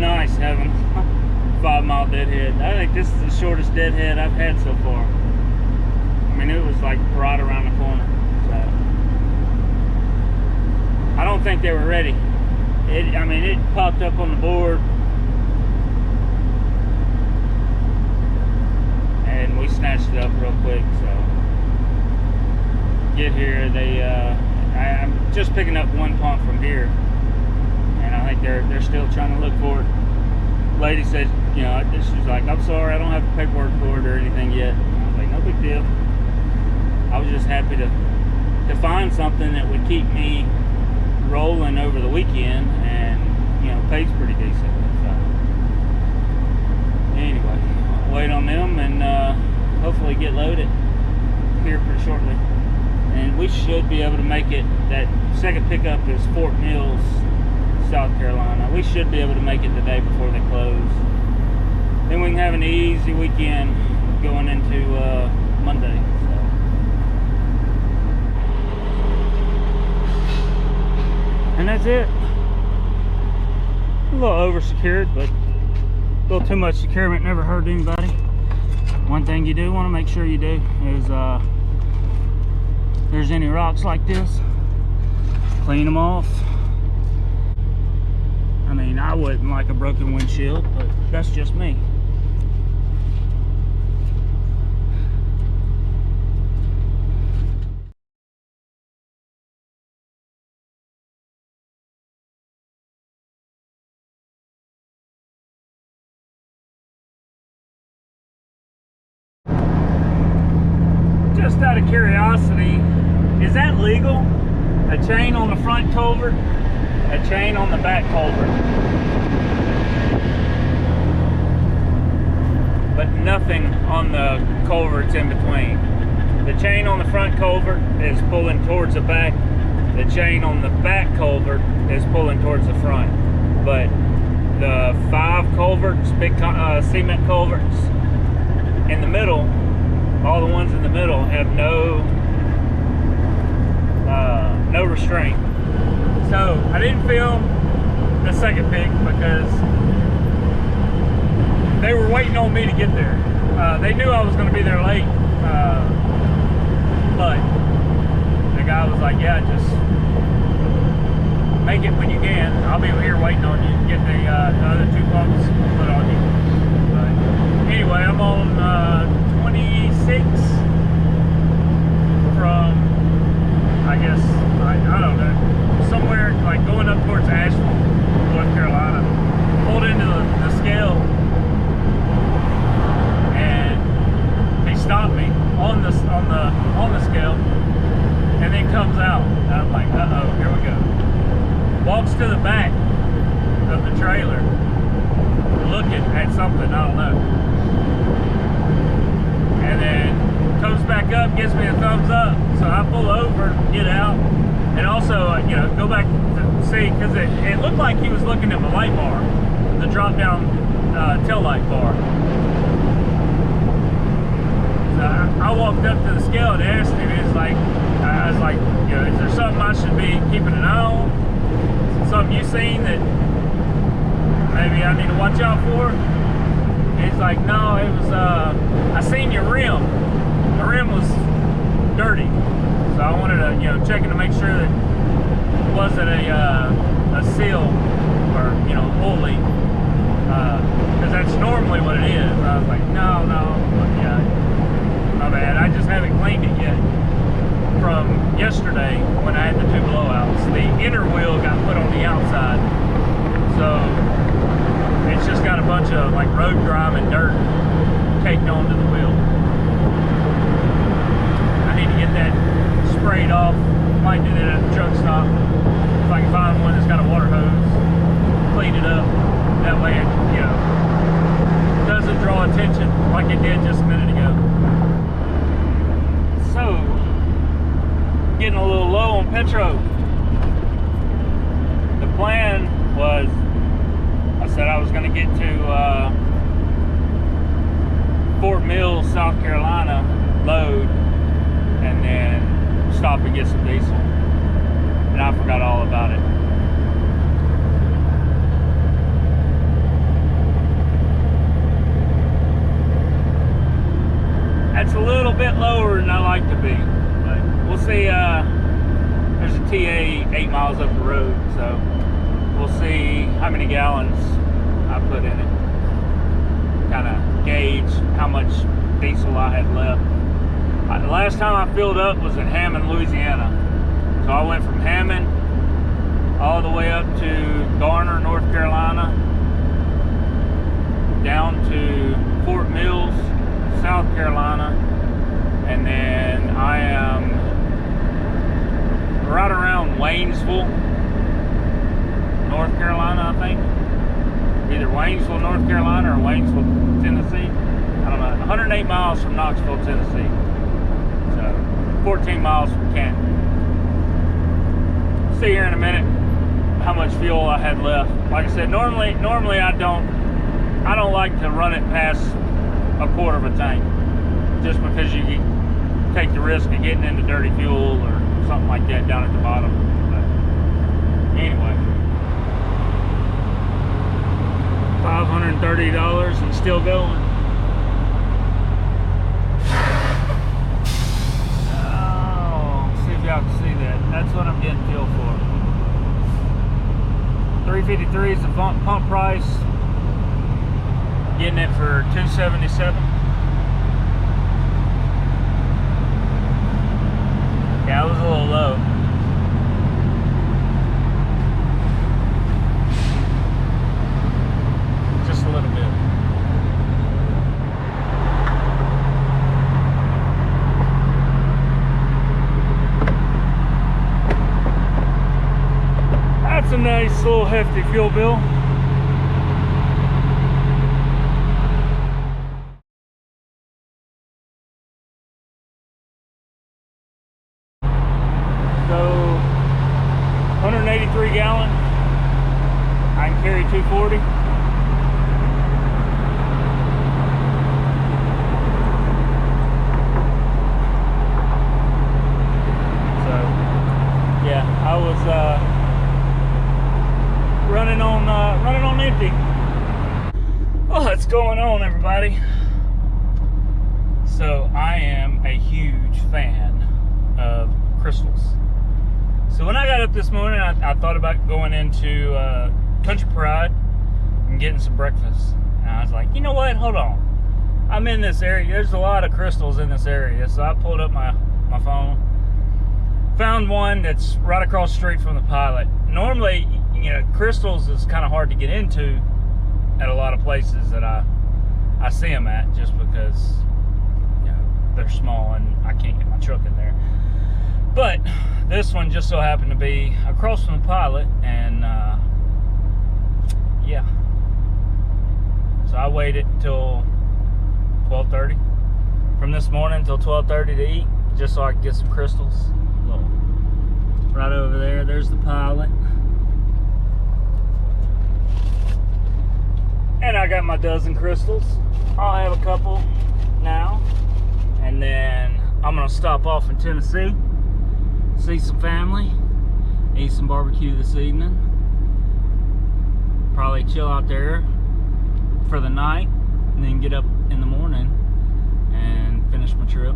nice having 5 mile deadhead. I think this is the shortest deadhead I've had so far. I mean, it was like right around the corner. So I don't think they were ready. I mean, it popped up on the board, and we snatched it up real quick. So get here, I'm just picking up one pump from here, and I think they're still trying to look for it. Lady said, you know, she's like, I'm sorry, I don't have the paperwork for it or anything yet. I was like, no big deal. I was just happy to find something that would keep me rolling over the weekend, and you know, pays pretty decent. So anyway, I'll wait on them and hopefully get loaded here pretty shortly. And we should be able to make it. That second pickup is Fort Mills, South Carolina. We should be able to make it the day before they close. Then we can have an easy weekend going into Monday. So. And that's it. A little over secured, but a little too much securement never hurt anybody. One thing you do want to make sure you do is there's any rocks like this, clean them off. I mean, I wouldn't like a broken windshield, but that's just me. Just out of curiosity, is that legal? A chain on the front culvert, a chain on the back culvert, but nothing on the culverts in between. The chain on the front culvert is pulling towards the back. The chain on the back culvert is pulling towards the front. But the 5 culverts, big cement culverts in the middle, all the ones in the middle have no restraint. So I didn't film the second pick because they were waiting on me to get there. They knew I was going to be there late, but the guy was like, yeah, just make it when you can. I'll be here waiting on you to get the other 2 pumps put on you. But anyway, I'm on 26 from, I guess, I don't know, somewhere like going up towards Asheville, North Carolina. Pulled into the scale, and he stopped me on the scale, and then comes out. And I'm like, uh-oh, here we go. Walks to the back of the trailer, looking at something, I don't know. And then comes back up, gives me a thumbs up. So I pull over, get out, and also, you know, go back to see, because it looked like he was looking at my light bar, the drop down tail light bar. So I walked up to the scale and asked him, I was like, you know, is there something I should be keeping an eye on? Something you seen that maybe I need to watch out for? He's like, no, it was, I seen your rim. The rim was dirty. So I wanted to, you know, checking to make sure that it wasn't a seal or, you know, oil leak. Because that's normally what it is. I was like, no, yeah, my bad. I just haven't cleaned it yet. From yesterday when I had the 2 blowouts, the inner wheel got put on the outside. So it's just got a bunch of like road grime and dirt caked onto the wheel. I need to get that sprayed off. Might do that at the truck stop. If I can find one that's got a water hose, clean it up. That way it, you know, doesn't draw attention like it did just a minute ago. So, getting a little low on petrol. The plan was, I said I was going to get to Fort Mills, South Carolina, load, and then stop and get some diesel. And I forgot all about it. That's a little bit lower than I like to be, but we'll see. There's a TA 8 miles up the road, so we'll see how many gallons I put in it. Kind of gauge how much diesel I had left. The last time I filled up was in Hammond, Louisiana. So I went from Hammond all the way up to Garner, North Carolina, down to Fort Mills, South Carolina, and then I am right around Waynesville, North Carolina, I think. Either Waynesville, North Carolina, or Waynesville, Tennessee. I don't know. 108 miles from Knoxville, Tennessee. So 14 miles from Canton. See here in a minute how much fuel I had left. Like I said, normally I don't like to run it past a quarter of a tank, just because you take the risk of getting into dirty fuel or something like that down at the bottom. But anyway, $530 and still going. Oh, see if y'all can see that. That's what I'm getting fuel for. $3.53 is the pump price. Getting it for $2.77. Yeah, it was a little low. Just a little bit. That's a nice little hefty fuel bill. So 183 gallon. I can carry 240. So yeah, I was running on empty. Oh, what's going on, everybody? So I am a huge fan of crystals. So when I got up this morning, I thought about going into Country Pride and getting some breakfast. And I was like, you know what? Hold on. I'm in this area. There's a lot of crystals in this area. So I pulled up my phone. Found one that's right across the street from the Pilot. Normally, you know, crystals is kind of hard to get into at a lot of places that I see them at, just because, you know, they're small and I can't get my truck in there. But this one just so happened to be across from the Pilot, and yeah. So I waited till 12:30 from this morning until 12:30 to eat, just so I could get some crystals. Look, right over there, there's the Pilot. And I got my dozen crystals. I'll have a couple now, and then I'm gonna stop off in Tennessee, see some family, eat some barbecue this evening, probably chill out there for the night, and then get up in the morning and finish my trip.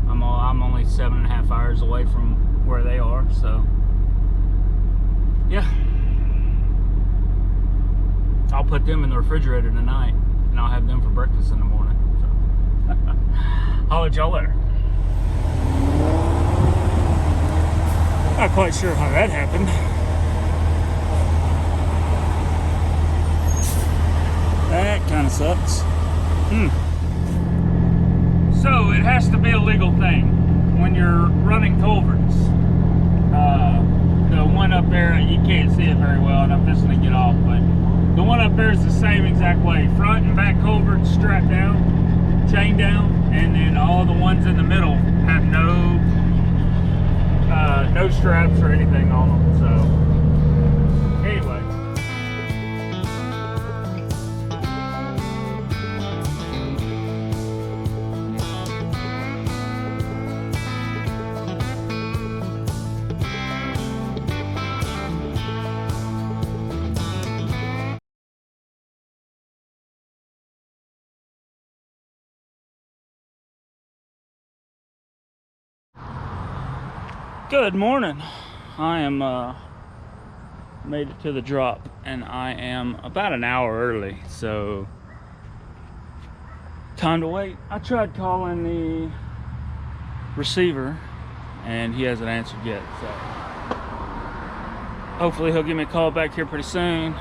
I'm only 7.5 hours away from where they are, so yeah. I'll put them in the refrigerator tonight, and I'll have them for breakfast in the morning. So I'll let y'all later. Not quite sure how that happened. That kind of sucks. So it has to be a legal thing when you're running culverts. The one up there, you can't see it very well, and I'm just gonna get off, but the one up there is the same exact way. Front and back culverts strapped down, chained down, and then all the ones in the middle have no straps or anything on them. So Good morning. I am made it to the drop, and I am about an hour early, so time to wait. I tried calling the receiver and he hasn't answered yet, so hopefully he'll give me a call back here pretty soon.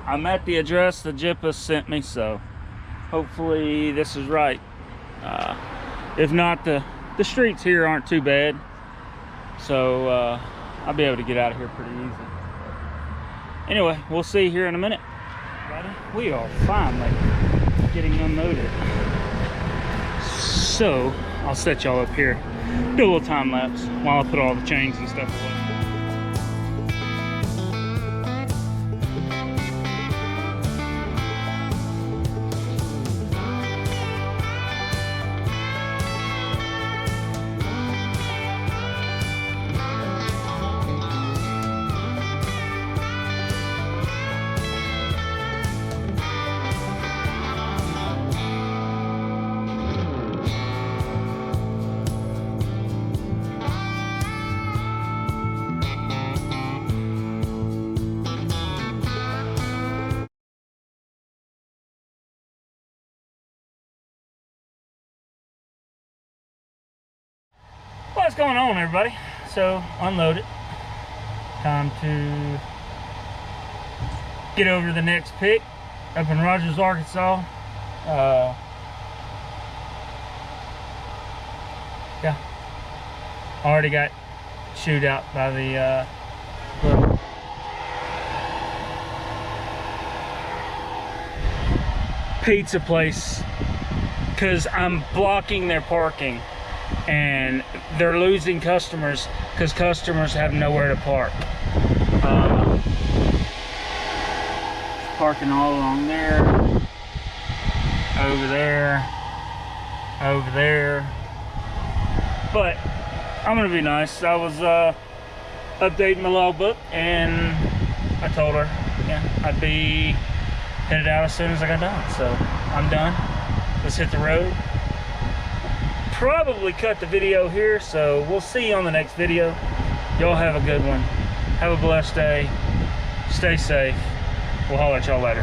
I'm at the address the JIPA sent me, so hopefully this is right. If not, the streets here aren't too bad, so I'll be able to get out of here pretty easy. Anyway, we'll see here in a minute. We are finally getting unloaded, so I'll set y'all up here, do a little time lapse while I put all the chains and stuff away. What's going on, everybody? So, unloaded. Time to get over to the next pick up in Rogers, Arkansas. Yeah, already got chewed out by the little pizza place because I'm blocking their parking. And they're losing customers because customers have nowhere to park. Parking all along there, over there, over there. But I'm gonna be nice. I was updating my logbook, and I told her, yeah, I'd be headed out as soon as I got done. So I'm done. Let's hit the road. Probably cut the video here, so we'll see you on the next video. Y'all have a good one. Have a blessed day. Stay safe. We'll holler at y'all later.